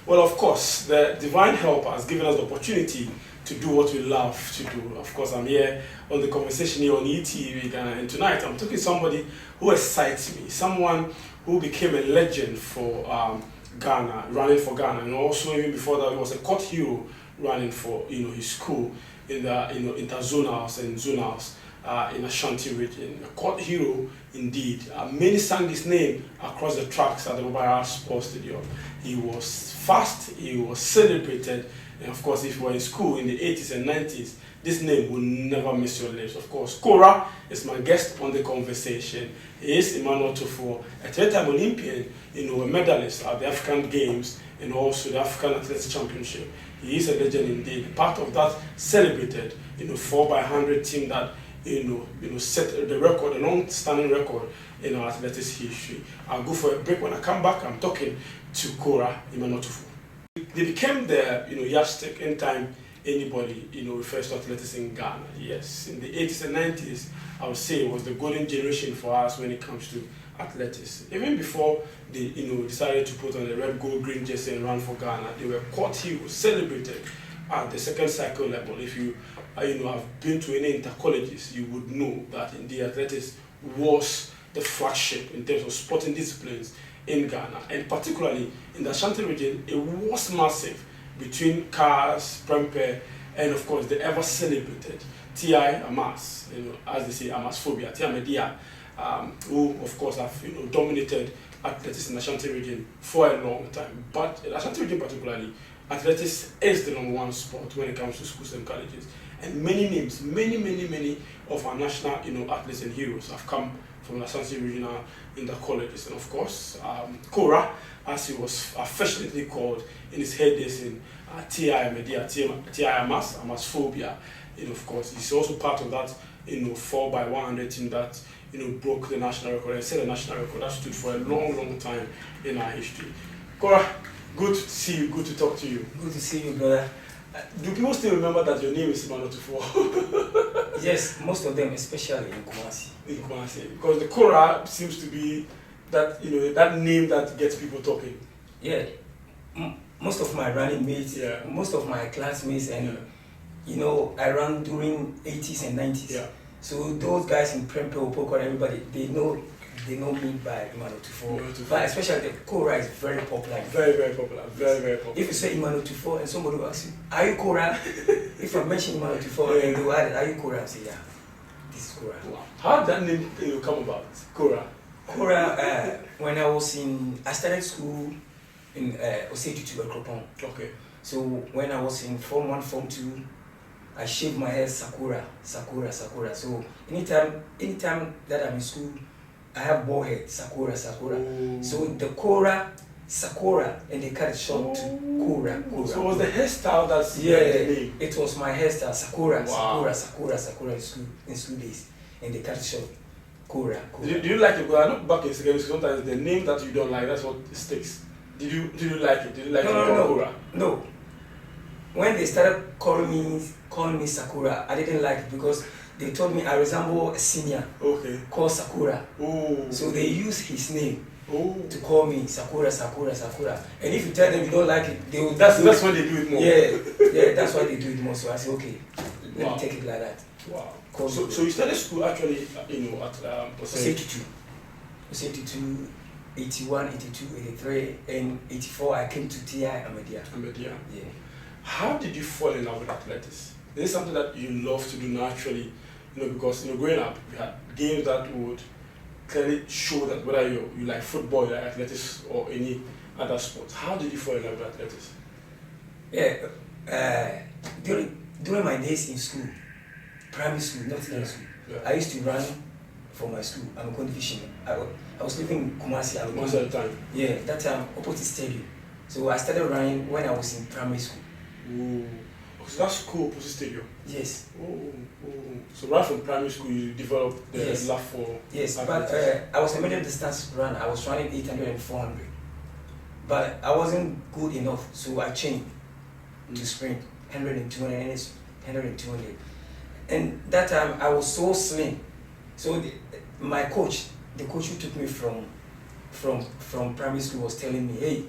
Well, of course, the divine help has given us the opportunity to do what we love to do. Of course, I'm here on the conversation here on ETV Ghana, and tonight I'm talking to somebody who excites me, someone who became a legend for Ghana, running for Ghana, and also even before that, he was a court hero running for his school in the interzonals and zonals in Ashanti region. A court hero indeed. Many sang his name across the tracks at the Mobile Sports Stadium. He was fast, he was celebrated, and of course, if you were in school in the 80s and 90s, this name will never miss your lips. Of course, Koora is my guest on the conversation. He is Emmanuel Tuffour, a three-time Olympian, a medalist at the African Games and also the African Athletics Championship. He is a legend indeed. Part of that celebrated, 4x100 team that set the record, a long-standing record in our athletics history. I'll go for a break. When I come back, I'm talking to Koora, Emmanuel Tuffour. They became the yardstick anytime anybody refers to athletics in Ghana. Yes, in the 80s and 90s, I would say it was the golden generation for us when it comes to athletics. Even before they decided to put on the red, gold, green jersey and run for Ghana, they were court heroes, celebrated at the second cycle level. If you have been to any inter-colleges, you would know that indeed athletics was the flagship in terms of sporting disciplines in Ghana, and particularly in the Ashanti region. It was massive between Cars, Prempeh, and of course the ever celebrated T.I. Amas, as they say, Amasphobia, T.I. Media, who of course have dominated athletics in the Ashanti region for a long time. But in the Ashanti region particularly, athletics is the #1 sport when it comes to schools and colleges. And many names, many of our national athletes and heroes have come from the Ashanti regional in the colleges. And of course, Koora, as he was affectionately called in his heydays in T.I. Media, T.I. Amas, Amasphobia, of course, he's also part of that 4x100 team that broke the national record and set a national record that stood for a long time in our history. Koora, good to see you, good to talk to you. Good to see you, brother. Do people still remember that your name is Emmanuel Tuffour? Yes, most of them, especially in Kumasi. In Kumasi, because the Koora seems to be that that name that gets people talking. Yeah, most of my running mates, most of my classmates, and I ran during 80s and 90s. Yeah. So those guys in Prempeh, Opoko, everybody, they know me by Emmanuel Tuffour. But especially the Koora is very popular. Very popular. Very popular. If you say Emmanuel Tuffour and somebody will ask you, are you Koora? If I mention Emmanuel Tuffour and they will add, are you Koora? I say, yeah, this is Koora. Wow. How did that name come about? Koora? Koora, when I started school in Osei-Tutu Ekropon. Okay. So when I was in Form 1, Form 2, I shaved my hair Sakura. So anytime that I'm in school, I have bald head, Sakura. Oh. So the Koora, Sakura, and they cut it short to Koora. So it was the hairstyle that's the name? It was my hairstyle, Sakura, Wow. Sakura in school days, and they cut it short, Koora. Do you like it? Because I look back in secondary school, sometimes the name that you don't like, that's what sticks. Did you like it? Did you like Koora? No. When they started calling me Sakura, I didn't like it because they told me I resemble a senior called Sakura. Oh. So they use his name to call me Sakura. And if you tell them you don't like it, they will. That's when they do it more. Yeah, that's why they do it more. So I say, okay, let me take it like that. Wow. So you started school actually, at Osei-Tutu, 81, 82, 83, and 84. I came to T.I. Media. Yeah. How did you fall in love with athletics? Is it something that you love to do naturally? Because growing up, you had games that would clearly show that whether you like football, you like athletics, or any other sports. How did you fall in love with athletics? Yeah, during my days in school, primary school, not secondary school, I used to run for my school. I'm a condition. I was living in Kumasi. Most of the time? Yeah, that time, opposite stadium. So I started running when I was in primary school. Ooh. So that's cool, opposite stadium? Yes. Oh. So right from primary school, you developed the love for Yes, athletics. but I was a medium distance runner. I was running 800 and 400. But I wasn't good enough, so I changed to sprint, 100 and 200, and 100 and 200. And that time, I was so slim. So my coach, the coach who took me from primary school was telling me, hey,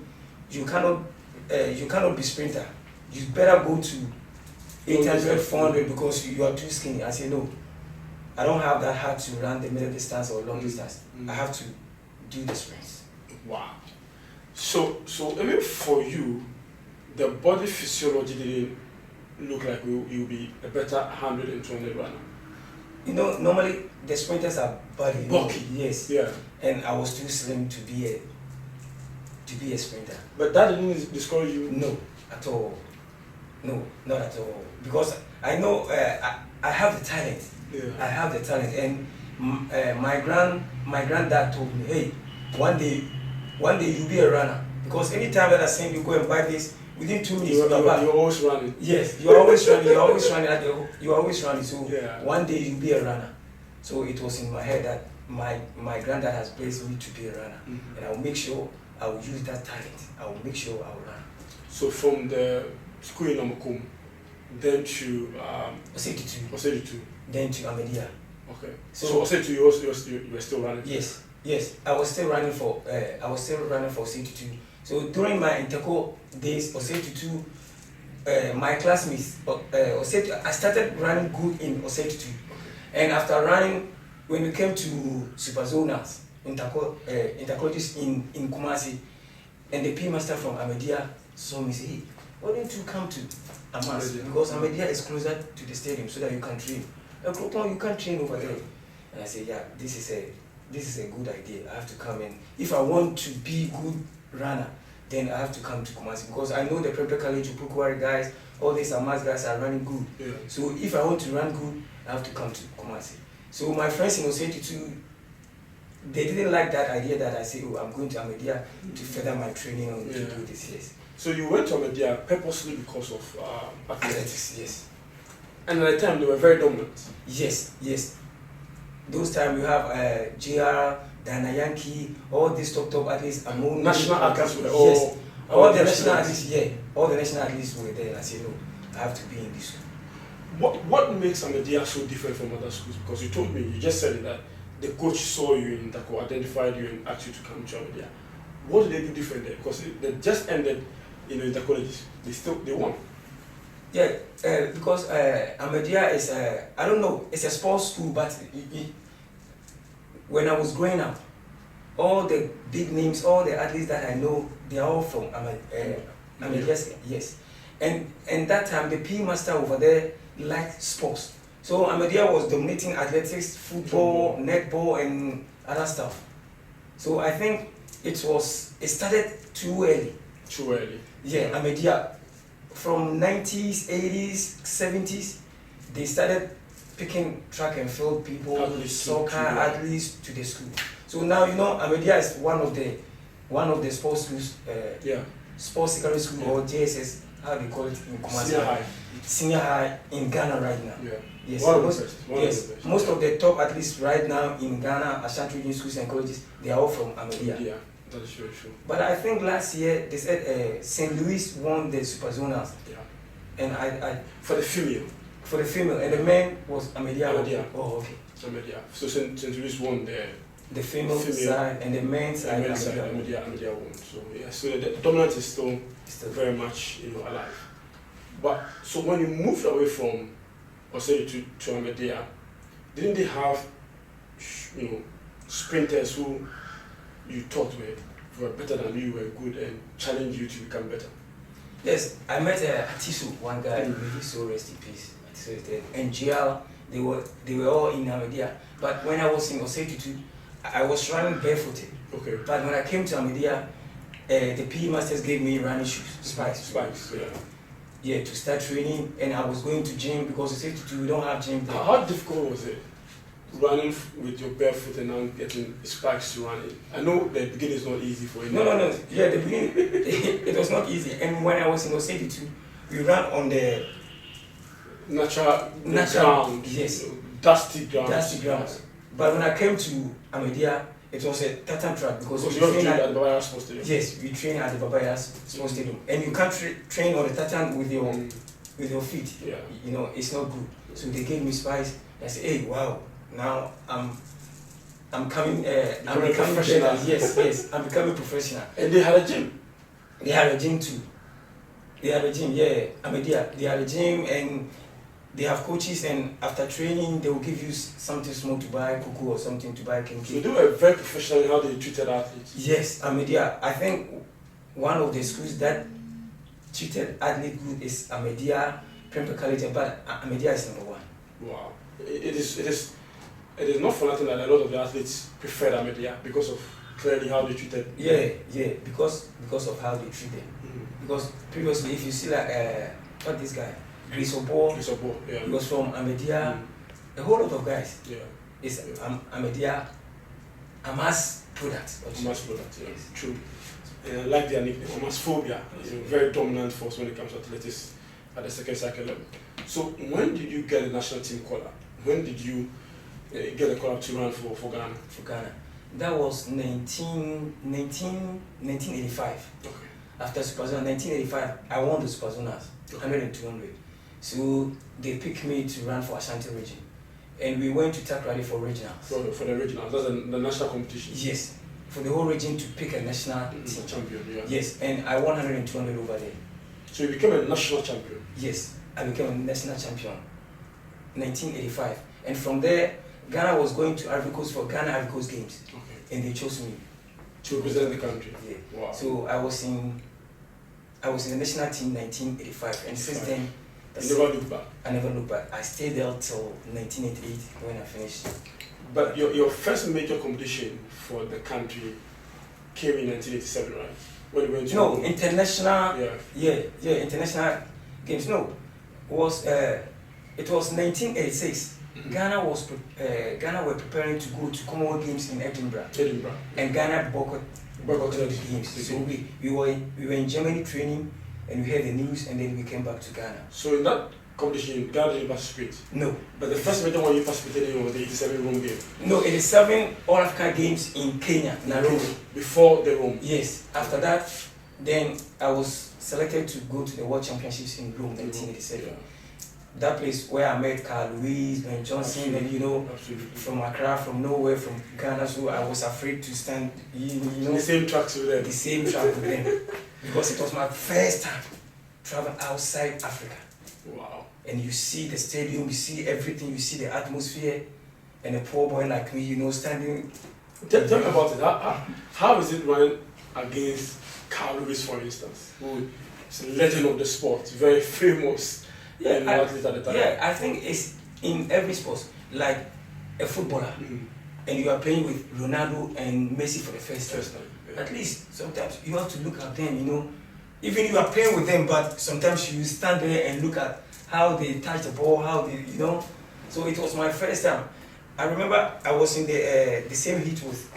you cannot you cannot be sprinter. You better go to 800, 400 because you are too skinny. I say no. I don't have that heart to run the middle distance or long distance. I have to do the sprints. Wow. So even for you, the body physiology didn't look like you'll be a better 100 and 200 runner. You know, normally the sprinters are bulky. Yes. Yeah. And I was too slim to be a sprinter. But that didn't discourage you? No, at all. No, not at all. Because I know I have the talent. Yeah. I have the talent, and my granddad told me, hey, one day you'll be a runner. Because anytime that I send you go and buy this, within 2 minutes you're always running. Yes, you're always running. You're always running. You're always running. So yeah. One day you'll be a runner. So it was in my head that my granddad has blessed me to be a runner, and I will make sure I will use that talent. I will make sure I will run. So from the school in Amakum, then to Osetu. Then to Amedia. Okay. So Osetu, you were still running. Yes. I was still running for Osetu. So during my interco days, Osetu, my classmates, Osetu, I started running good in Osetu, and after running, when we came to Super Zonas, intercolleges in Kumasi, and the P master from Amedia saw me say, hey, why don't you come to Amas? Because Amedia is closer to the stadium so that you can train. You can train over there. And I said, yeah, this is a good idea. I have to come in. If I want to be good runner, then I have to come to Kumasi because I know the Prepare College, Pukwari guys, all these Amas guys are running good. Yeah. So if I want to run good, I have to come to Kumasi. So my friends in Oseti too, they didn't like that idea that I say, oh, I'm going to Amedia to further my training on to do this. Yes. So you went to Amedia purposely because of athletics? Yes. And at the time they were very dominant? Yes. Those times you have JR, Dana Yankee, all these top athletes. National athletes were all the national athletes, all the national athletes were there. And I said, no, I have to be in this school. What makes Amedia so different from other schools? Because you just said that the coach saw you in Tako, identified you and asked you to come to Amedia. What did they do different there? Because they just ended, in the colleges. They won. Yeah, because Amedia is I don't know, it's a sports school, but when I was growing up, all the big names, all the athletes that I know, they are all from Amedia. Yes. And that time the PE master over there liked sports. So Amedia was dominating athletics, football, netball, and other stuff. So I think it started too early. Too early. Yeah, Amedia. From 90s, 80s, 70s, they started picking track and field people, soccer athletes to the school. So now Amedia is one of the sports schools, sports secondary school or JSS, how they call it in Kumasi. Senior high in Ghana right now. Yeah. Yes. Most of the top athletes right now in Ghana, Ashanti region schools and colleges, they are all from Amedia. Yeah, that is very true. But I think last year they said St. Louis won the Super Zonas. Yeah. And I for the female. For the female, and the man was Amedia. Oh, okay. Amedia. So St. Louis won the female side, and the men's side. Amedia won. So yeah, so the dominance is still very much alive. But so when you moved away from Osetu to Amedia, didn't they have sprinters who you thought were better than you, were good, and challenged you to become better? Yes, I met Atisu, one guy, really so rest in peace. And GL, they were all in Amedia. But when I was in Osetu, I was running barefooted. Okay. But when I came to Amedia, the PE masters gave me running shoes, spikes. Yeah, to start training, and I was going to gym because Osetu, we don't have gym there. How difficult was it running with your barefoot and now getting spikes to run in? I know the beginning is not easy for you. No. Yeah, the beginning, it was not easy. And when I was in Osetu, we ran on the natural ground. Yes. Dusty ground. But when I came to Amedia, it was a tartan track because we train at the Babaya Sports Stadium. Yes, we train at the Babaya Sports Stadium, and you can't train on the tartan with your feet. Yeah. It's not good. So they gave me spikes. I said, hey, wow, now I'm becoming professional. Yes, I'm becoming professional. And they had a gym. They had a gym too. They are the gym, yeah. They are the gym, and they have coaches, and after training, they will give you something small to buy, cocoa or something to buy. So they were very professional in how they treated athletes. Yes, Ahmadiyya. I think one of the schools that treated athlete good is Ahmadiyya, Prempeh College, but Ahmadiyya is number one. Wow. It is not for nothing that a lot of the athletes prefer Ahmadiyya because of clearly how they treated. Yeah, because of how they treat them. Because previously, if you see like what this guy, Grace Obo, yeah. he was from Ahmadiyya. A whole lot of guys. Yeah. It's Ahmadiyya, a mass product. Mass product, yeah. Yes. True. And I like their nickname, Phobia. It's a very dominant force when it comes to athletics at the second cycle level. So when did you get a national team call up? When did you get a call up to run for Ghana? For Ghana. That was 1985. Okay. After Super Zone 1985, I won the Super Zonas, 100 and 200. So they picked me to run for Ashanti region. And we went to Takrady for regionals. For the regionals, that's the national competition? Yes, for the whole region to pick a national team. Champion, yeah. Yes, and I won 100 and 200 over there. So you became a national champion? Yes, I became a national champion 1985. And from there, Ghana was going to Ivory Coast for Ghana Ivory Coast Games. Okay. And they chose me. To represent the country? Yeah. Wow. So I was in the national team 1985, and since then, you never looked back? I never looked back. I stayed there till 1988 when I finished. But your first major competition for the country came in 1987, right? When you went to international. Yeah, international games. No, it was 1986. Ghana were preparing to go to Commonwealth Games in Edinburgh. And Ghana boycotted the games. So we were in Germany training, and we heard the news, and then we came back to Ghana. So in that competition, Ghana didn't participate? No. But the first major one you participated in was the 87 Rome game? No, 87 All Africa Games in Kenya, Nairobi. Before the Rome? Yes. After that, then I was selected to go to the World Championships in Rome, 1987. Yeah. That place where I met Carl Lewis, Ben Johnson, and from Accra, from nowhere, from Ghana, so I was afraid to stand, the same tracks with them. The same track with them, because it was my first time traveling outside Africa. Wow! And you see the stadium, you see everything, you see the atmosphere, and a poor boy like me, standing. Tell me about it. How is it running against Carl Lewis, for instance, who is a legend of the sport, very famous? Yeah, I think it's in every sport, like a footballer, and you are playing with Ronaldo and Messi for the first time. Yeah. At least sometimes you have to look at them, Even you are playing with them, but sometimes you stand there and look at how they touch the ball, how they, So it was my first time. I remember I was in the same heat with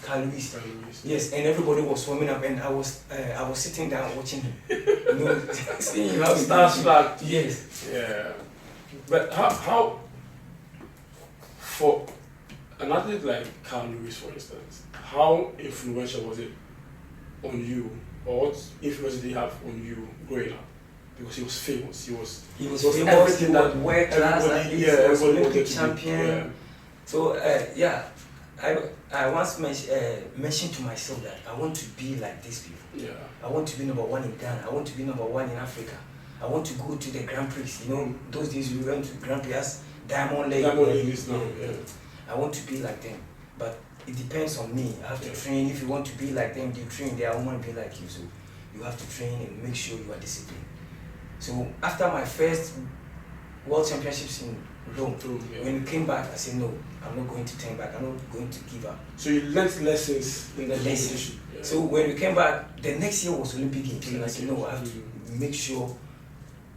Carl Lewis. Yes, and everybody was warming up, and I was sitting down watching him. Seeing how starstruck. Yes. Yeah. But how for an athlete like Carl Lewis, for instance, how influential was it on you, or what influence did he have on you growing up? Because he was famous. He was famous. He was world class. He was Olympic champion. Yeah. So I once mentioned to myself that I want to be like these people. Yeah. I want to be number one in Ghana. I want to be number one in Africa. I want to go to the Grand Prix. Those days we went to Grand Prix as Diamond League. Is now. Yeah. I want to be like them, but it depends on me. I have to train. If you want to be like them, you train. They all want to be like you, so you have to train and make sure you are disciplined. So after my first World Championships in Rome, when we came back, I said no, I'm not going to turn back. I'm not going to give up. So you learned lessons in the lessons. Yeah. So when we came back, the next year was Olympic Games, and I said no, I have to make sure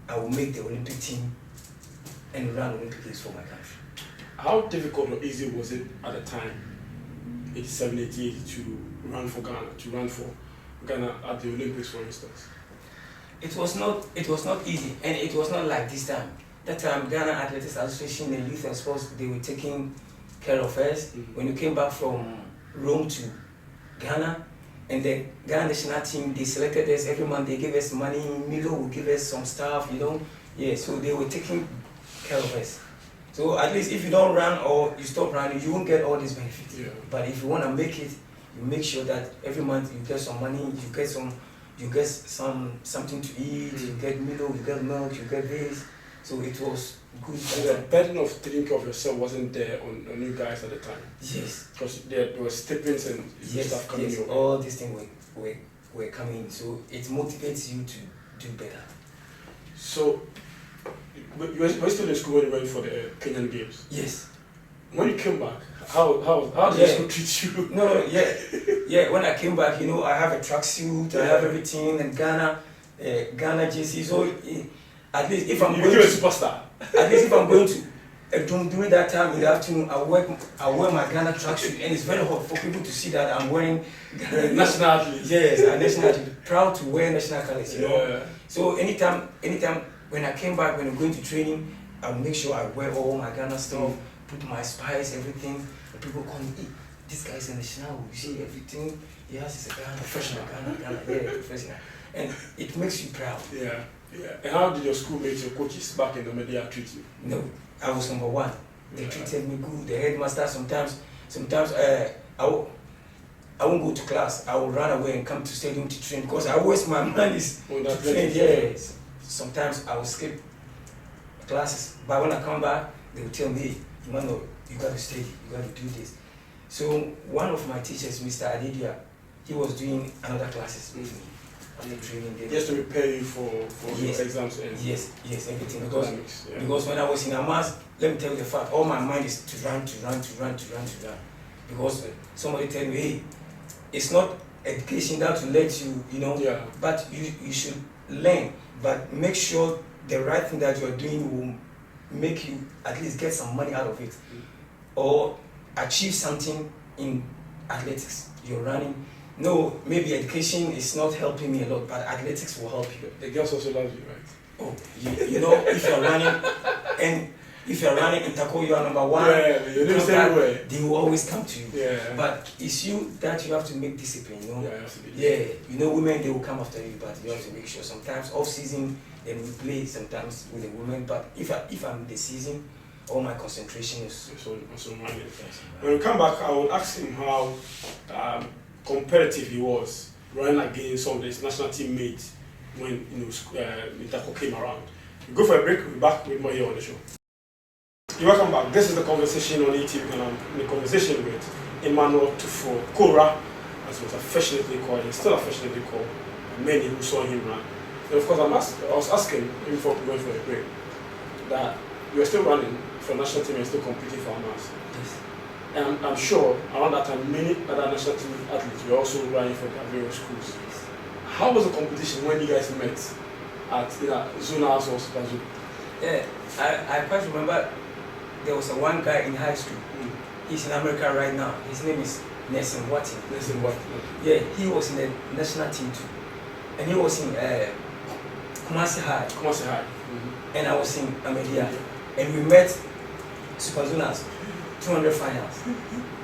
I will make the Olympic team and run Olympic Games for my country. How difficult or easy was it at the time, 87, 88, to run for Ghana, at the Olympics, for instance? It was not easy, and it was not like this time. That time, Ghana Athletics Association and Youth and Sports, they were taking care of us. When we came back from Rome to Ghana, and the Ghana national team, they selected us every month. They gave us money. Milo would give us some stuff, Yeah, so they were taking care of us. So at least if you don't run or you stop running, you won't get all these benefits. Yeah. But if you want to make it, you make sure that every month you get some money, you you get something to eat, you get Milo, you get milk, you get this. So it was good. And the burden of taking care of yourself wasn't there on you guys at the time. Yes. Because there were stipends and stuff coming your way. All these things were coming, so it motivates you to do better. So, you were still in school when you went for the Kenyan Games? Yes. When you came back, how did the school treat you? No, yeah. When I came back, I have a tracksuit, I have everything, and Ghana JC. So at least if I'm going to a superstar. At least if I'm going to during that time in the afternoon, I wear my Ghana tracksuit, and it's very hot for people to see that I'm wearing Ghana national athlete. Yes, a national athlete, proud to wear national colors. So anytime when I came back, when I'm going to training, I'll make sure I wear all my Ghana stuff, put my spice, everything. And people call me, hey, this guy's a national. You see everything he has is a Ghana, professional Ghana, professional, and it makes you proud. Yeah. And how did your schoolmates, your coaches back in the media treat you? No, I was number one. They treated me good. The headmaster sometimes I won't go to class. I will run away and come to stadium to train because I waste my money to train. Yes. Sometimes I will skip classes, but when I come back, they will tell me, Emmanuel, you got to study, you got to do this. So one of my teachers, Mr. Adidia, he was doing another classes with me. Training there. Just to prepare you for your exams and yes, everything. Because when I was in Amas, let me tell you the fact, all my mind is to run. Because somebody tell me, hey, it's not education that will let you, but you should learn, but make sure the right thing that you are doing will make you at least get some money out of it, or achieve something in athletics. You're running. No, maybe education is not helping me a lot, but athletics will help you. The girls also love you, right? Oh, if you're running, and if you're running in Tako, you are number one. They will always come to you. Yeah. But it's you that you have to make discipline, Yeah, women, they will come after you, but you have to make sure. Sometimes off season, then we play sometimes with the women. But if I'm in the season, all my concentration is on running. When we come back, I will ask him how competitive he was running against some of his national teammates when Itako came around. We go for a break. We'll be back with more here on the show. You're welcome back. This is the conversation on ETV, and I'm in a conversation with Emmanuel Tuffour Koora, as he was affectionately called, and still affectionately called, many who saw him run. And of course, I was asking him before we went for the break that you are still running for national team and still competing for Amas. Yes. And I'm sure around that time many other national team athletes were also running for their various schools. Yes. How was the competition when you guys met at Zonals or Super Zoo? Yeah, I quite remember there was one guy in high school. He's in America right now. His name is Nelson Watson. Yeah, he was in the national team too. And he was in Kumasi High. And I was in Amelia. And we met Super Zonals. 200 finals.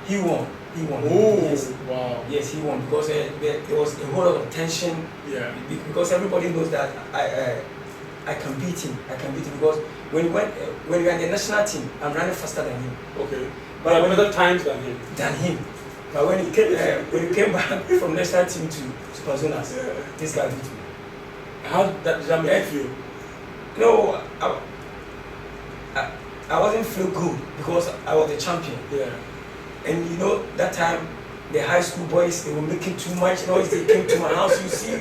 He won. Oh, yes. Wow. Yes, he won because there was a whole lot of tension. Yeah. Because everybody knows that I can beat him. Because when we were in the national team, I'm running faster than him. Okay. But other times than him. But when he came back from national team to Super Zonals, this guy beat me. How did that make you feel? No, I wasn't feel good because I was the champion. Yeah. And that time the high school boys, they were making too much noise. They came to my house. You see,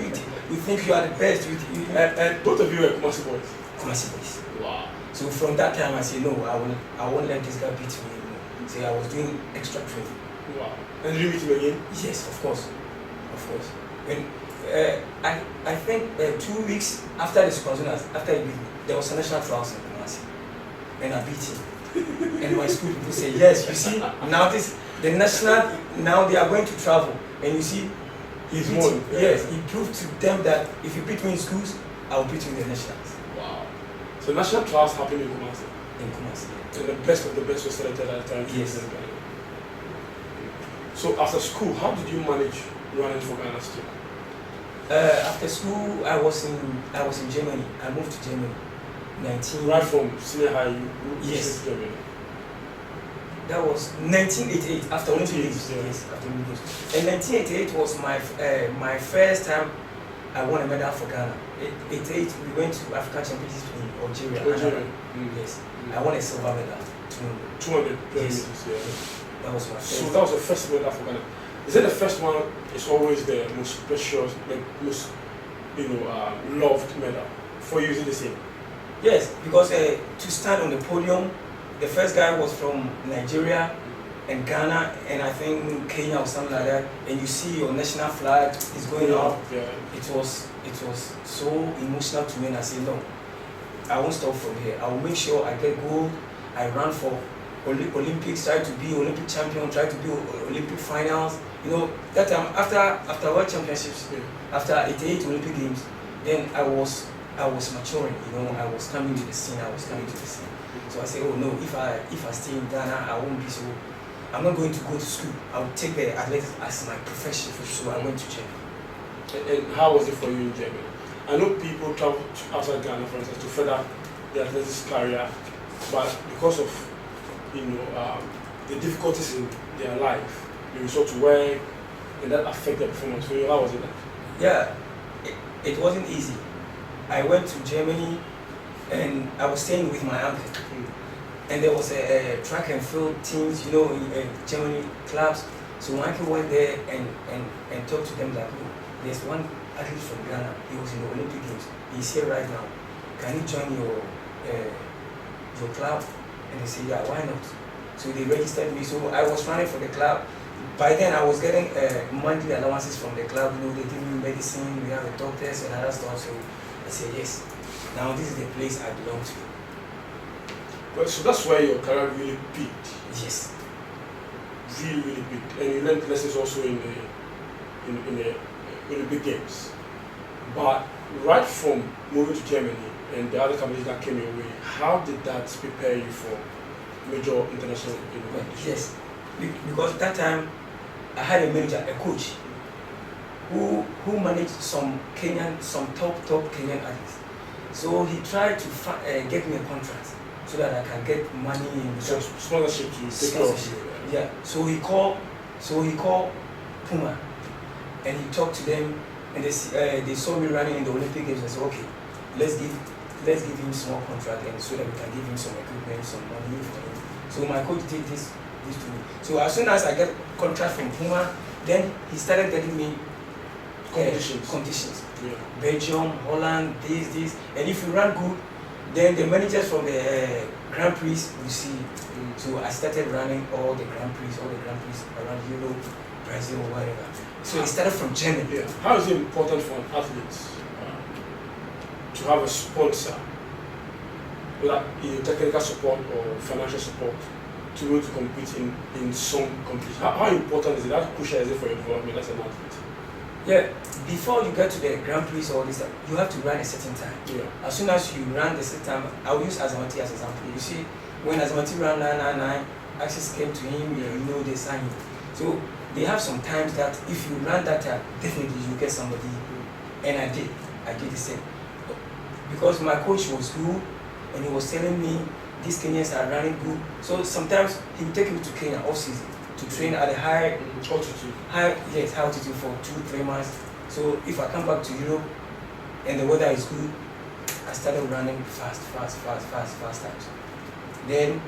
we think you are the best. And both of you were Kumasi boys. Kumasi boys. Wow. So from that time I said no, I won't let this guy beat me anymore. So I was doing extra training. Wow. And did you meet him again? Yes, of course. When I think 2 weeks after the Super Zonals, after he beat me, there was a national trials in Kumasi. And I beat him. And my school people say, yes, you see, now the national, now they are going to travel. And you see, he's won. Yes, he proved to them that if you beat me in schools, I will beat you in the nationals. Wow. So national trials happened in Kumasi? In Kumasi. And the best of the best was selected at the time? Yes. So after school, how did you manage running for Ghana still? After school, I was in Germany. I moved to Germany. Right from senior high, you yes. to Germany? That was 1988, after Olympic Games. Yeah. Yes, after Olympic Games. And 1988 was my first time I won a medal for Ghana. We went to Africa Championships in Algeria. Yes. I won a silver medal. 200 yes. Yeah. That was my first. So that was the first medal for Ghana. Is it the first one? It's always the most precious, the most loved medal. For you, is it the same? Yes, because to stand on the podium, the first guy was from Nigeria and Ghana and I think Kenya or something like that. And you see your national flag is going up. Yeah. It was so emotional to me, and I said no, I won't stop from here. I will make sure I get gold. I ran for Olympics, try to be Olympic champion, try to be Olympic finals. That time after World Championships, after 88 Olympic Games, then I was maturing. I was coming to the scene. So I said, oh no, if I stay in Ghana, I won't be so. I'm not going to go to school. I will take the athletics as my profession. So I went to Germany. And how was it for you in Germany? I know people travel outside Ghana, for instance, to further their athletics career, but because of the difficulties in their life, they resort to work, and that affect their performance. For you, how was it like? Yeah, it wasn't easy. I went to Germany, and I was staying with my uncle. And there was a track and field teams, in Germany clubs. So my uncle went there and talked to them like, oh, there's one athlete from Ghana. He was in the Olympic Games. He's here right now. Can you join your club? And they said, yeah, why not? So they registered me. So I was running for the club. By then I was getting monthly allowances from the club. They give me medicine, we have the doctors and other stuff. So I said, yes. Now this is the place I belong to. Well, so that's why your career really peaked. Yes. Really, really peaked. And you learned lessons also in the Olympic Games. But right from moving to Germany and the other companies that came your way, how did that prepare you for major international events? Yes, because at that time I had a manager, a coach, who managed some top Kenyan athletes. So he tried to get me a contract so that I can get money in sponsorship to take care of you. Yeah. So he called Puma, and he talked to them, and they saw me running in the Olympic Games. I said, okay, let's give him small contract, and so that we can give him some equipment, some money for him. So my coach did this to me. So as soon as I get contract from Puma, then he started getting me competitions. Yeah. Belgium, Holland, this, and if you run good, then the managers from the Grand Prix will see. So I started running all the Grand Prix around Europe, Brazil, whatever. So it started from Germany. Yeah. How is it important for an athlete to have a sponsor, whether technical support or financial support, to be able to compete in some competition? How important is it? How crucial is it for your development as an athlete? Yeah, before you get to the Grand Prix or this, you have to run a certain time. Yeah. As soon as you run the certain time, I'll use Azamati as an example. You see, when Azamati ran 999, access came to him, they signed him. So they have some times that if you run that time, definitely you get somebody. And I did the same. Because my coach was good, and he was telling me these Kenyans are running good. So sometimes he would take me to Kenya off season to train at a high altitude for 2-3 months. So if I come back to Europe and the weather is good, I started running fast times. Then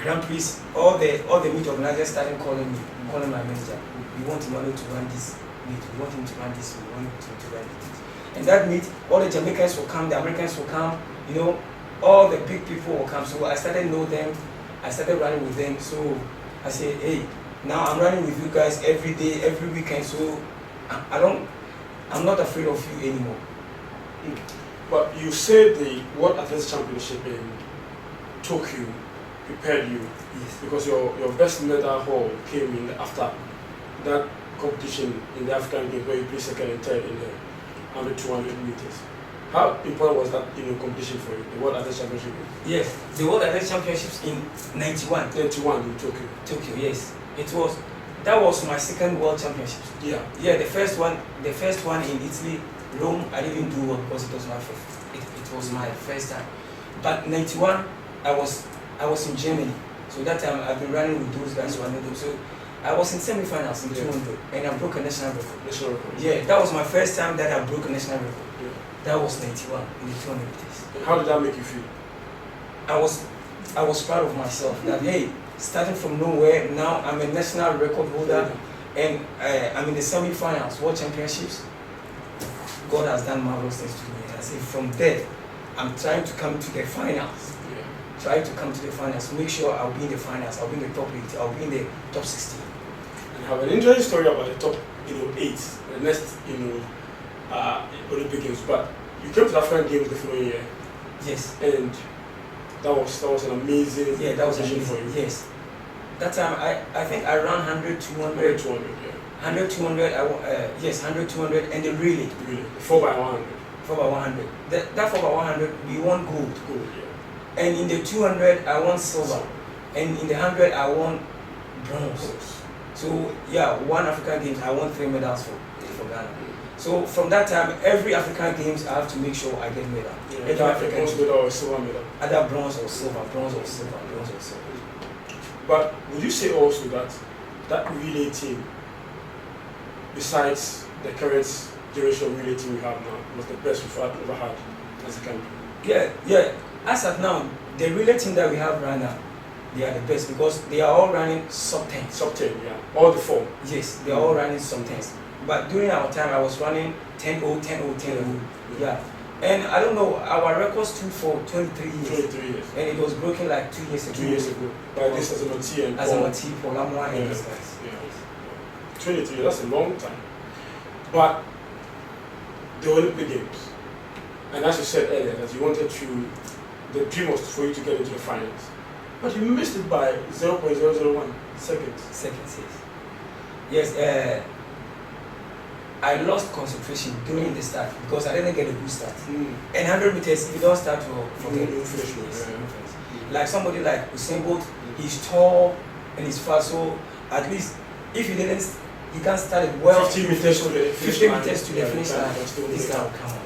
Grand Prix, all the meet organizers started calling my manager. We want Emmanuel to run this meet. We want him to run this. We want him to run it. And that meet, all the Jamaicans will come, the Americans will come. All the big people will come. So I started know them. I started running with them. So I said, hey, now I'm running with you guys every day, every weekend. So I'm not afraid of you anymore. But you said the World Athletics Championship in Tokyo prepared you. Yes. Because your best medal haul came in after that competition in the African Games where you placed second and third in the under 200 meters. How important was that competition for you, the World Athletics Championship? Yes, the World Athletics Championships in 91. 91 in Tokyo. Tokyo, yes. That was my second World Championships. Yeah. Yeah, the first one in Italy, Rome, I didn't do well because it was my first. It was my first time. But 91, I was in Germany. So that time I've been running with those guys who I know them. So I was in semi-finals in 200 and I broke a national record. National record. Yeah, that was my first time that I broke a national record. Yeah. That was 91 in the 200 meters. And how did that make you feel? I was proud of myself that hey, starting from nowhere, now I'm a national record holder and I'm in the semi-finals, World Championships. God has done marvelous things to me. I say from there, I'm trying to come to the finals. Try to come to the finals. Make sure I'll be in the finals. I'll be in the top 8. I'll be in the top 16. And I have an interesting story about the top, 8, the next, Olympic Games. But you came to the African Games the following year. Yes. And that was an amazing. Yeah, that was amazing amazing. for you. Yes. That time I think I ran 100, 200. 100, 200, yeah. 100, 200. Yes, 100, 200, and the relay. Really, 4x100. 4x100. That 4x100 we won gold. Gold, yeah. And in the 200 I won silver, and in the 100 I won bronze. So yeah, one African Games I won 3 medals for Ghana. So from that time, every African Games I have to make sure I get medal. Yeah, every African bronze medal or silver medal. Either bronze or silver, bronze or silver, bronze or silver. But would you say also that relay team, besides the current generation of relay team we have now, was the best we've ever had as a country? Yeah. As of now, the relay team that we have right now, they are the best because they are all running sub 10. Sub 10, yeah. All the 4. Yes, they are all running sub 10s. But during our time, I was running 10-0, 10-0, 10-0. Yeah. And I don't know, our record stood for 23 years. 23 years. And it was broken like 2 years ago. 2 years ago. By this as a Mati and As a Mati, Polamwa, and these guys. Yeah. 23 years, that's a long time. But the Olympic Games, and as you said earlier, that you wanted to, the dream was for you to get into the finals. But you missed it by 0.001 seconds. Seconds, yes. Yes, I lost concentration during the start because I didn't get a good start. And 100 meters, if you don't start for the finish. Like somebody like Usain Bolt, he's tall and he's fast, so at least if he can't start it well. 15 meters to the finish line. 15 meters to the finish line. This guy will come on.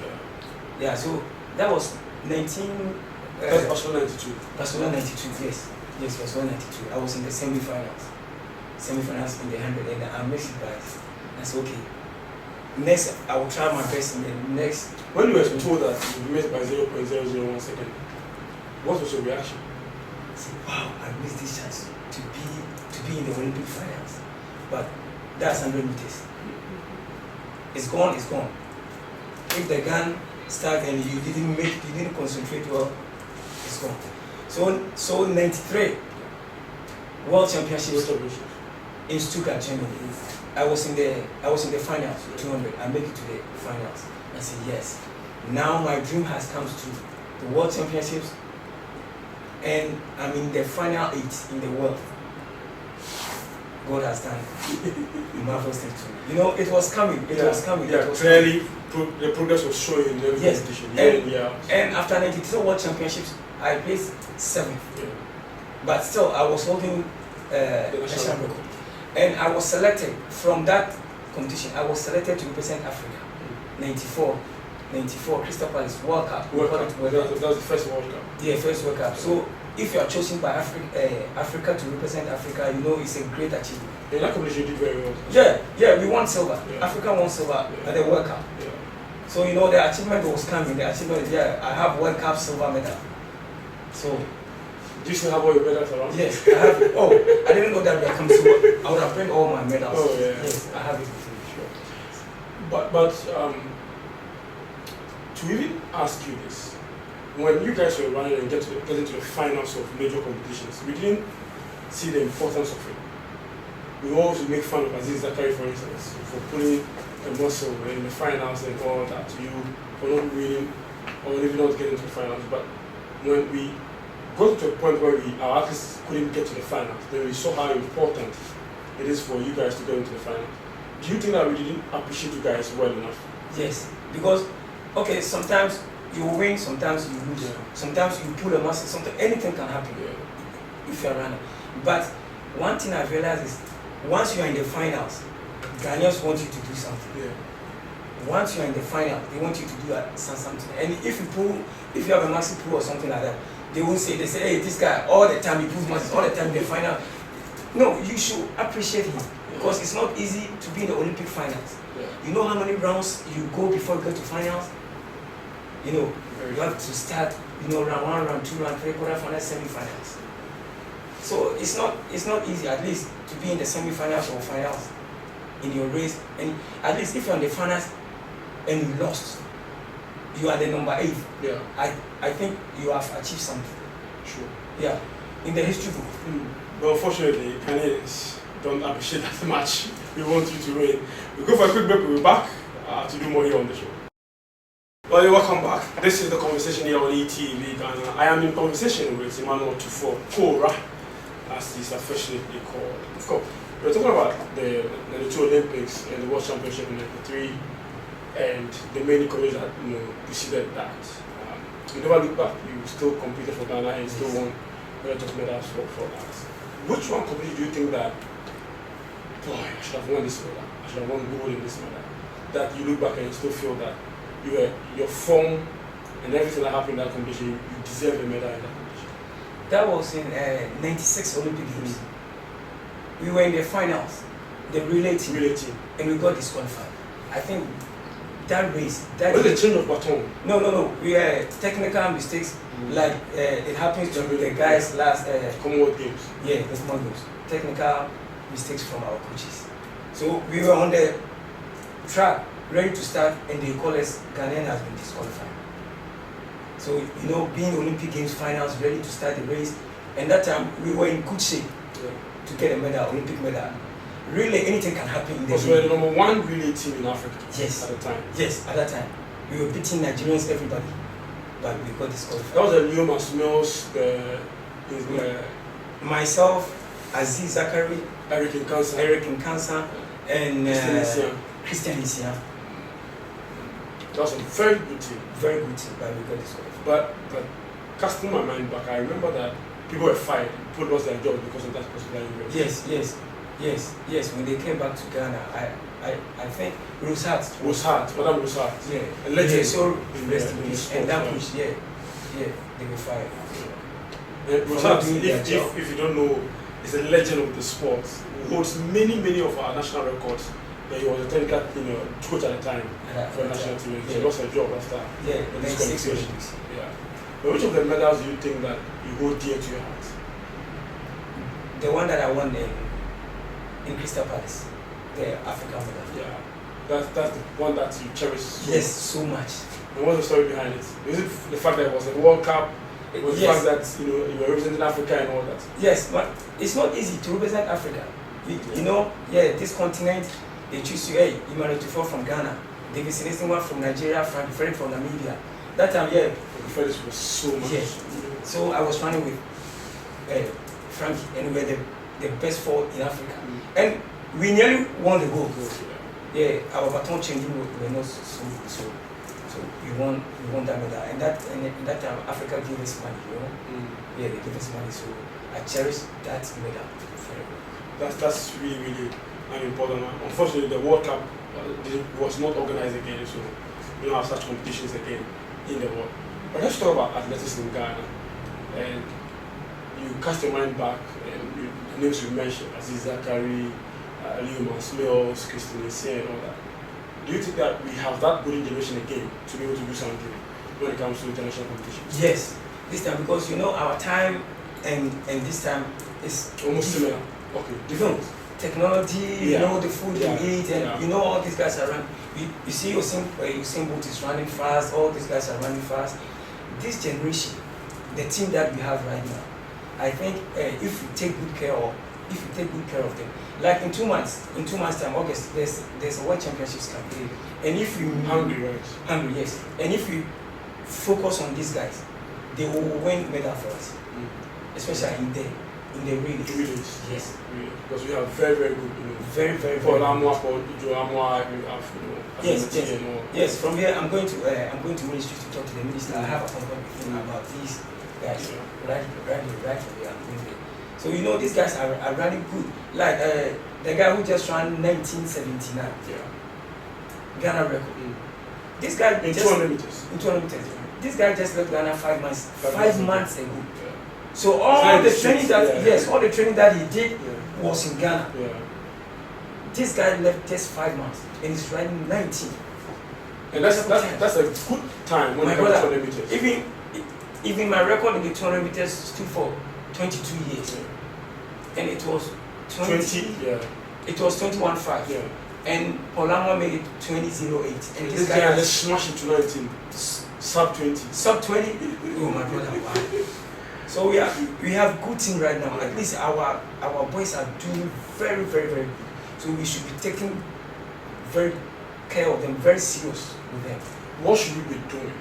Yeah, so that was 19. That's Barcelona 92. Barcelona 92, yes. Yes, Barcelona 92. I was in the semi-finals. Semi-finals in the 100, and I missed it by. I said, okay. Next, I will try my best in the next. When you were told that you missed by 0.001 second, what was your reaction? I said, wow, I missed this chance to be in the Olympic finals. But that's 100 meters. It's gone, it's gone. If the gun starts and you didn't concentrate well, it's gone. So 93 World Championships in Stuttgart, Germany. I was in the finals, 200. I make it to the finals. I said yes. Now my dream has come true. The World Championships, and I'm in the final 8 in the world. God has done marvelous things to me. You know, it was coming. It was coming. Yeah, it was clearly the progress was showing in every competition. And after 92 World Championships, I placed 7th. Yeah. But still, I was holding the national record. And I was selected from that competition. I was selected to represent Africa. 94 Crystal Palace World Cup. That was the first World Cup. Yeah, first World Cup. So if you are chosen by Africa to represent Africa, you know it's a great achievement. In that competition, you did very well. Yeah, we won silver. Yeah. Africa won silver at the World Cup. Yeah. So you know the achievement was coming. The achievement, I have World Cup silver medal. So. Do you still have all your medals around? Yes, I have it. Oh, I didn't know that we are coming to. I would have bring all my medals. Oh yeah. Yes, I have it with me. Sure. But to even ask you this, when you guys were running and getting to the finals of major competitions, we didn't see the importance of it. We always make fun of Aziz Zakari, for instance, for putting a muscle in the finals and all that to you, for not winning or even not getting to the finals. But when we got to a point where our athletes couldn't get to the finals, then we saw how important it is for you guys to get into the finals. Do you think that we didn't appreciate you guys well enough? Yes, because sometimes you win, sometimes you lose, sometimes you pull a muscle, sometimes anything can happen if you're running. But one thing I've realized is once you are in the finals, Ghanaians want you to do something. Once you are in the final, they want you to do something. And if you have a massive pull or something like that, they say, hey, this guy all the time he pulls muscles, all the time in the final. No, you should appreciate him because it's not easy to be in the Olympic finals. Yeah. You know how many rounds you go before you get to finals? You know, you have to start, round 1, round 2, round 3, quarterfinals, semi-finals. So it's not easy, at least, to be in the semi-finals or finals in your race. And at least if you're in the finals and you lost, you are the number 8. Yeah. I think you have achieved something. Sure. Yeah. In the history book. But unfortunately, Ghanaians don't appreciate that much. We want you to win. We go for a quick break, we'll be back to do more here on the show. Well, welcome back. This is the conversation here on ETV Ghana. I am in conversation with Emmanuel Tuffour Koora, as he's affectionately called. Of course, we're talking about the 2 Olympics and the World Championship in '93, and the many colleges that preceded that. You never look back. You still competed for Ghana and still won a lot of medals for that. Which one competition do you think that, boy, I should have won this medal, I should have won gold in this medal, that you look back and you still feel that your form and everything that happened in that competition, you deserve a medal in that competition? That was in '96 Olympic Games. We were in the finals, the relay team, and we got disqualified. I think that race. Was it a change of baton? No. We had technical mistakes, like it happens to the guys last Commonwealth Games. Yeah, the small games. Technical mistakes from our coaches. So we were on the track, ready to start, and they call us Ghanaian has been disqualified. So being Olympic Games finals, ready to start the race, and that time we were in good shape to get a medal, Olympic medal. Really, anything can happen in the because we were the number 1 relay team in Africa. Yes. At the time. Yes, at that time. We were beating Nigerians, everybody. But we got disqualified. That was the Leo Masmels, myself, Aziz Zachary, Eric Nkansa, and Christian Isian. That was a very good team. Very good team, but we got disqualified. But casting my mind back, I remember that people were fired. People lost their jobs because of that particular event. Yes. When they came back to Ghana, I think Madame Rosart. Yeah. A legend. Yeah, so rest in peace. And that push, they were fired. Rosart, if you don't know, is a legend of the sport. Who holds many of our national records. He was a technical coach at the time for the national team. He lost a job after the disqualification. Yeah. But which of the medals do you think that you hold dear to your heart? The one that I won in Crystal Palace, the African medal. Yeah. That's the one that you cherish so Yes, so much. And what's the story behind it? Is it the fact that it was a World Cup? It was the fact that you were representing Africa and all that? Yes, but it's not easy to represent Africa. This continent, they choose you, Emmanuel Tuffour from Ghana, David Sinisima from Nigeria, Frank Fred from Namibia. That time, Fred was so much. Yeah. So I was running with Frankie, and we were the best 4 in Africa. And we nearly won the gold. Yeah, our baton changing were not so we won that medal. And that time Africa gave us money, Yeah, they gave us money, so I cherish that medal forever. That's really important. Unfortunately, the World Cup was not organized again, so we don't have such competitions again in the world. But let's talk about athletics in Ghana. And you cast your mind back, and the names you mentioned, Aziz Zachary, Leo Masmels, Christian Isian, and all that. Do you think that we have that golden generation again to be able to do something when it comes to international competition? Yes, this time, because our time and this time is almost similar. Okay, different. Technology, the food you eat, and all these guys are running. You see Usain Bolt is running fast, all these guys are running fast. This generation, the team that we have right now, I think if you take good care of them, like in 2 months time, August, there's a World Championships campaign, and if you hungry, yes, and if you focus on these guys, they will win medal for us, especially in the relays. Yes, because we have very good, very for Lamwa, for Joe Amwa, we have yes. From here, I'm going to ministry to talk to the minister. I have a conversation with him about these guys. Right from here, I'm going there. So these guys are running good. Like the guy who just ran 1979. Ghana record. This guy in 200 meters. This guy just left Ghana 5 months ago. So all the training that yeah. all the training that he did Yeah. was in Ghana. Yeah. This guy left just 5 months and he's riding 19. And that's a good time when My it comes to brother, 200 meters. even my record in the 200 meters stood for 22 years, Yeah. and it was 20. Yeah. It was 21.5. Yeah. And Polamo made it 20.08. And This guy just smashed it to 19. Sub 20. Sub 20. Oh my brother! Wow. So we have good team right now. At least our boys are doing very, very, very good. So we should be taking very care of them, very serious with them. What should we be doing?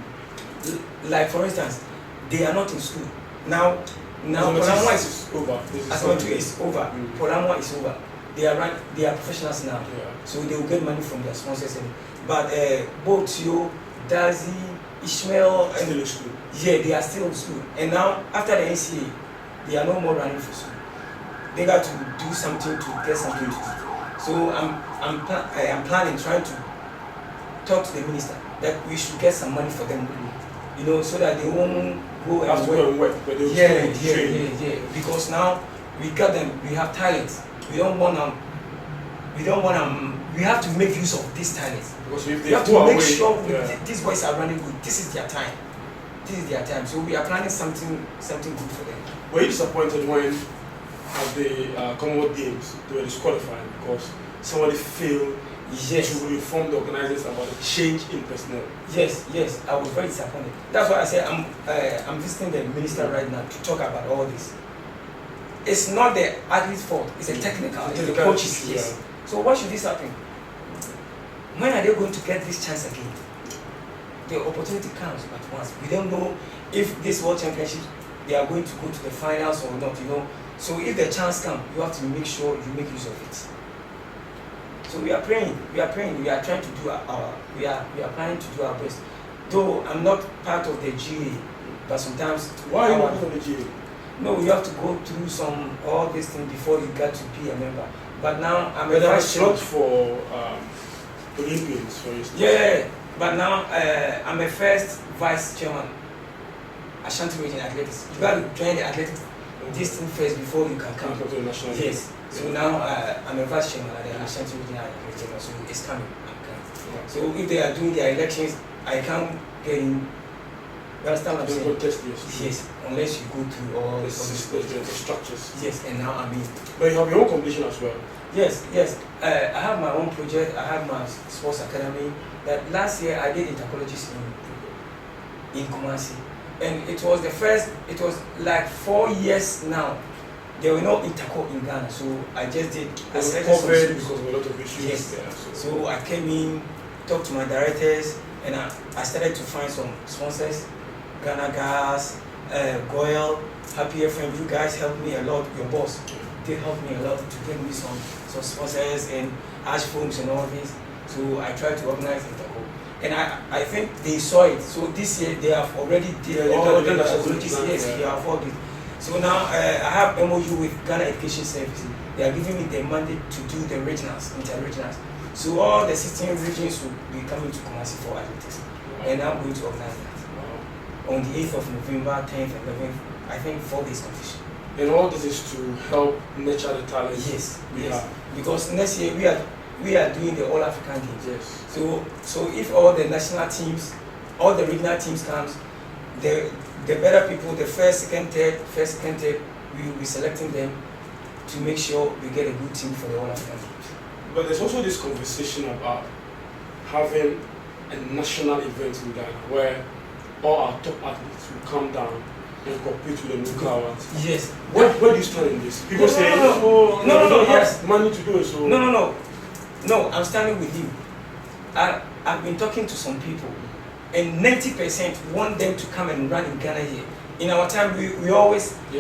Like for instance, they are not in school now. Polamo is over. Asamoah is over. Polamo is over. They are professionals now. Yeah. So they will get money from their sponsors. But both you, Dazi, Ishmael, Still in school. Yeah, they are still in school. And now after the NCA, they are no more running for school. They got to do something to get something to do. So I'm planning, trying to talk to the minister that we should get some money for them, you know, so that they won't go and work. But yeah. Because now we got them, we have talents. We have to make use of these talents. Because if they we have to make sure these boys are running good. This is their time. So we are planning something good for them. Were you disappointed when at the Commonwealth Games they were disqualified because somebody failed to inform the organizers about the change in personnel? Yes, I was very disappointed. That's why I said I'm visiting the minister right now to talk about all this. It's not the athlete's fault, it's a technical, it's the coaches. Yes. So what should this happen? When are they going to get this chance again? The opportunity comes at once. We don't know if this World Championship they are going to go to the finals or not, you know. So if the chance comes, you have to make sure you make use of it. So we are praying, we are trying to do we are planning to do our best. Though I'm not part of the GA, but sometimes why are you not part of the GA? No, you have to go through all these things before you get to be a member. But now I'm a vice chairman for Olympians, for instance. Yeah, but now I'm a first vice chairman. Ashanti Region Athletics. You got to join the athletics this thing first before you can come. To the national yes. League. So now I'm a vice chairman at the Ashanti Region Athletics. So it's coming. Yeah. So if they are doing their elections, I can't get in. You understand what I'm saying? Contest, yes, unless you go through all the structures. Yes, and now I'm in. But you have your own competition as well. Yes. I have my own project. I have my sports academy. That last year I did intercolleges in Kumasi, and it was the first. It was like 4 years now. There were no interco in Ghana, so I just did. I selected COVID because of a lot of issues. Yes. There, so I came in, talked to my directors, and I started to find some sponsors. Ghana Gas, Goyle, Happy FM, you guys helped me a lot. Your boss, they helped me a lot to get me some sponsors and ash foams and all this. So I tried to organize Interco. And I think they saw it. So this year they have already did all the activities. Yes, they have all this. So now I have MOU with Ghana Education Service. They are giving me the mandate to do the regionals, inter-regionals. So all the 16 regions will be coming to Kumasi for athletics. And I'm going to organize that. On the 8th of November, 10th, 11th, I think 4 days competition. And all this is to help nurture the talent. Yes. Because next year we are doing the All African Games. Yes. So if all the national teams, all the regional teams comes, the better people, the first, second, third, we will be selecting them to make sure we get a good team for the All African Games. But there's also this conversation about having a national event in Ghana where all our top athletes will come down and compete with the local ones. Yes. Where do you stand in this? People say, no, yes, money to do it. So No, I'm standing with you. I've been talking to some people, and 90% want them to come and run in Ghana here. In our time, we always the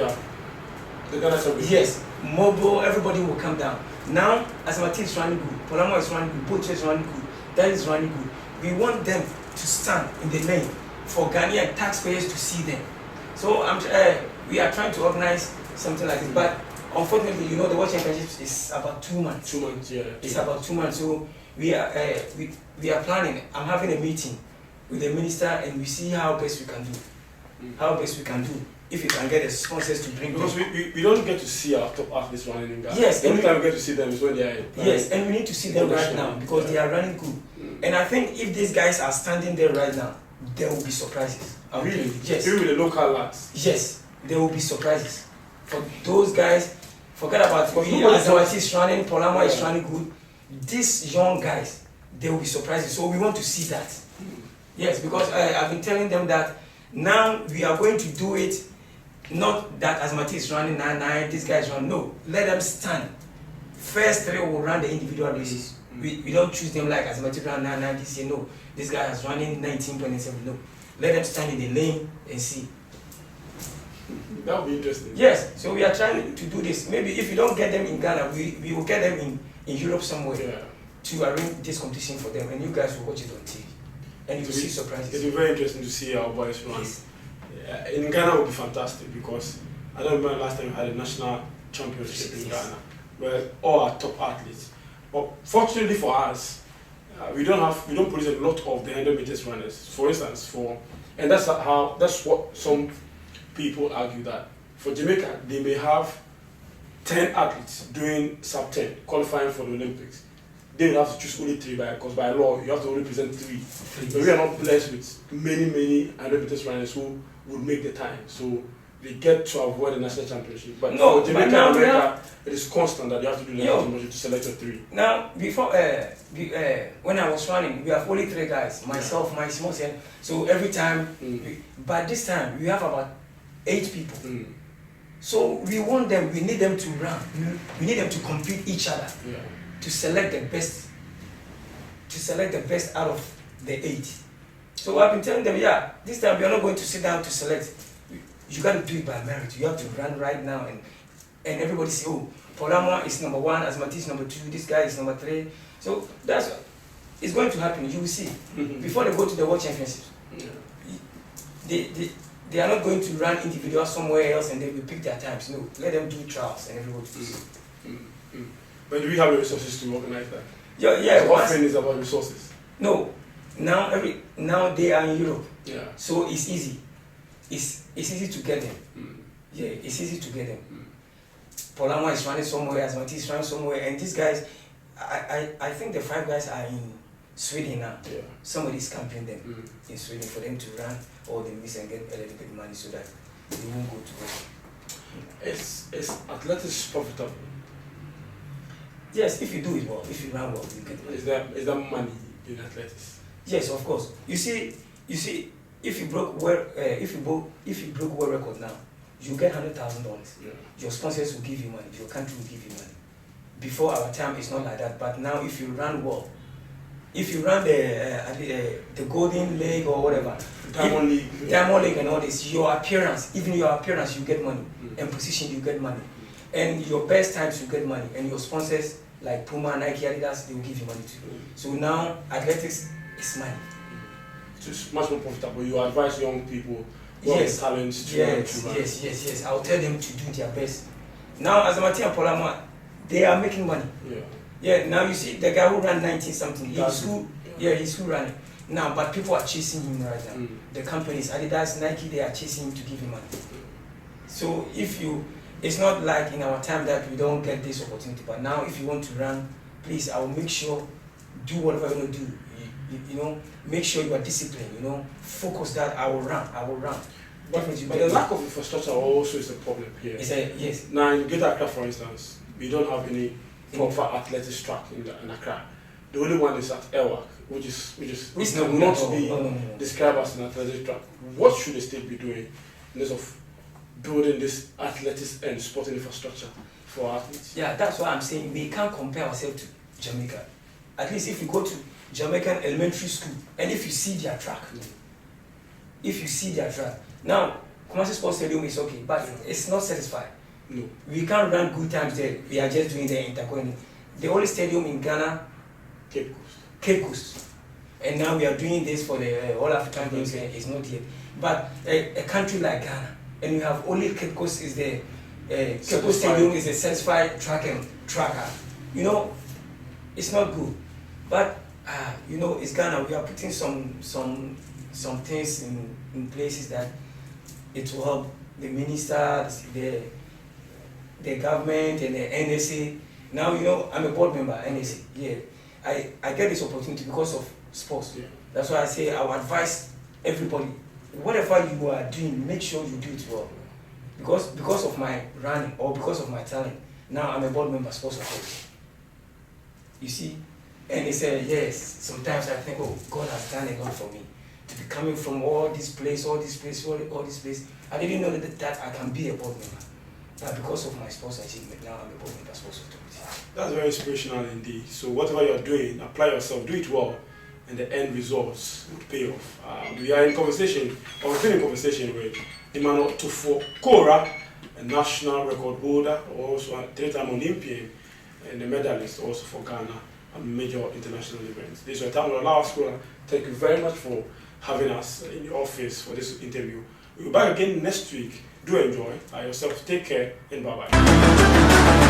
Ghana Championship. Yes, mobile. Everybody will come down. Now, Asamoah is running good, Polamo is running good, Boche is running good, that is running good. We want them to stand in the lane for Ghanaian taxpayers to see them. So we are trying to organize something like this, but unfortunately, you know, the World Championships is about 2 months. 2 months, yeah. It's about 2 months. So we are planning. I'm having a meeting with the minister, and we see how best we can do. how best we can do. If we can get the sponsors to bring because them. we don't get to see our top athletes running in Ghana. Yes, the only time we get to see them is when they are. Yes, and we need to see them right now because they are running good. And I think if these guys are standing there right now, there will be surprises. Really? Yes. Even with the local lads. Yes, there will be surprises. For those guys, forget about Azawati is running, Polama is running good. These young guys, there will be surprises. So we want to see that. Yes, because I've been telling them that now we are going to do it. Not that Azamati is running 9-9, this guy is running. No, let them stand. First three will run the individual races. We don't choose them like Azamati run 9-9 this year. No, this guy is running 19.7. No, let them stand in the lane and see. That would be interesting. Yes, so we are trying to do this. Maybe if we don't get them in Ghana, we will get them in Europe somewhere to arrange this competition for them, and you guys will watch it on TV. And you will see surprises. It will be very interesting to see our boys run. Yes. In Ghana, it would be fantastic because I don't remember last time we had a national championship in Ghana where all our top athletes. But fortunately for us, we don't produce a lot of the 100 meters runners. For instance, and that's what some people argue that for Jamaica they may have 10 athletes doing sub 10 qualifying for the Olympics. They will have to choose only 3 because by law you have to only present 3. But we are not blessed with many 100 meters runners who would make the time. So we get to avoid the national championship. But no, for Jamaica and America, it is constant that you have to do the national championship to select your 3. Now, before when I was running, we have only 3 guys. Myself, my small son. So every time, but this time we have about 8 people. So we want them. We need them to run. We need them to compete each other. To select the best. To select the best out of the 8. So I've been telling them, this time we are not going to sit down to select. You got to do it by merit. You have to run right now, and everybody say, oh, Polama is number 1, Azamati is number 2, this guy is number 3. So that's it's going to happen. You will see before they go to the World Championships. They are not going to run individual somewhere else and they will pick their times. No, let them do trials and everybody do it. But do we have the resources to organize that? Yeah. So often is about resources. No, now they are in Europe. Yeah. So it's easy. It's easy to get them. Yeah, it's easy to get them. Polama is running somewhere, Azamati is running somewhere, and these guys, I think the 5 guys are in Sweden now. Yeah. Somebody is camping them in Sweden for them to run all the race and get a little bit of money so that they won't go to work. Is athletics profitable? Yes, if you do it well, if you run well, you get money. Is there money in athletics? Yes, of course. You see, if you broke world record now, you get $100,000. Yeah. Your sponsors will give you money. Your country will give you money. Before our time, it's not like that. But now, if you run well, if you run the Golden League or whatever, Diamond League and all this, your appearance, you get money, and position, you get money, and your best times, you get money, and your sponsors like Puma, Nike, Adidas, they will give you money too. So now, athletics is money. It's much more profitable. You advise young people who have the talent to run. Yes. I'll tell them to do their best. Now, Azamati and Polama, they are making money. Yeah, now you see the guy who ran 19 something, he's still running. Now, but people are chasing him right now. The companies, Adidas, Nike, they are chasing him to give him money. So it's not like in our time that we don't get this opportunity, but now if you want to run, please, I will make sure, do whatever you want to do. You know, make sure you are disciplined, focus that I will run. But the lack of infrastructure also is a problem here. Yes. Now in Greater Accra, for instance, we don't have any proper athletics track in Accra. The only one is at Elwak, which cannot be described as an athletics track. What should the state be doing in terms of building this athletics and sporting infrastructure for athletes? Yeah, that's why I'm saying we can't compare ourselves to Jamaica. At least if you go to Jamaican elementary school and if you see their track, now Kumasi Sports Stadium is okay, but it's not satisfied. No. We can't run good times there. We are just doing the intercoin. The only stadium in Ghana, Cape Coast. And now we are doing this for the All African Games. It's not yet. But a country like Ghana, and we have only Cape Coast is the Cape Coast Stadium is a certified tracker. It's not good. But it's Ghana. We are putting some things in places that it will help the ministers, the government and the NSA. Now, you know, I'm a board member, NSA. Yeah. I get this opportunity because of sports. Yeah. That's why I say I would advise everybody, whatever you are doing, make sure you do it well. Because of my running or because of my talent, now I'm a board member, sports authority. You see? And they say, yes, sometimes I think, oh, God has done a lot for me. To be coming from all this place, all this place. I didn't know that I can be a board member. But because of my sports achievement, now I'm a board member, sports authority. That's very inspirational indeed. So whatever you're doing, apply yourself, do it well, and the end results will pay off. We are in conversation, or we've been in conversation with Emmanuel Tuffour Koora, a national record holder, also a 3-time Olympian, and a medalist also for Ghana at major international events. This is Emmanuel Tuffour Koora. Thank you very much for having us in your office for this interview. We'll be back again next week. Do enjoy yourself. Take care and bye-bye.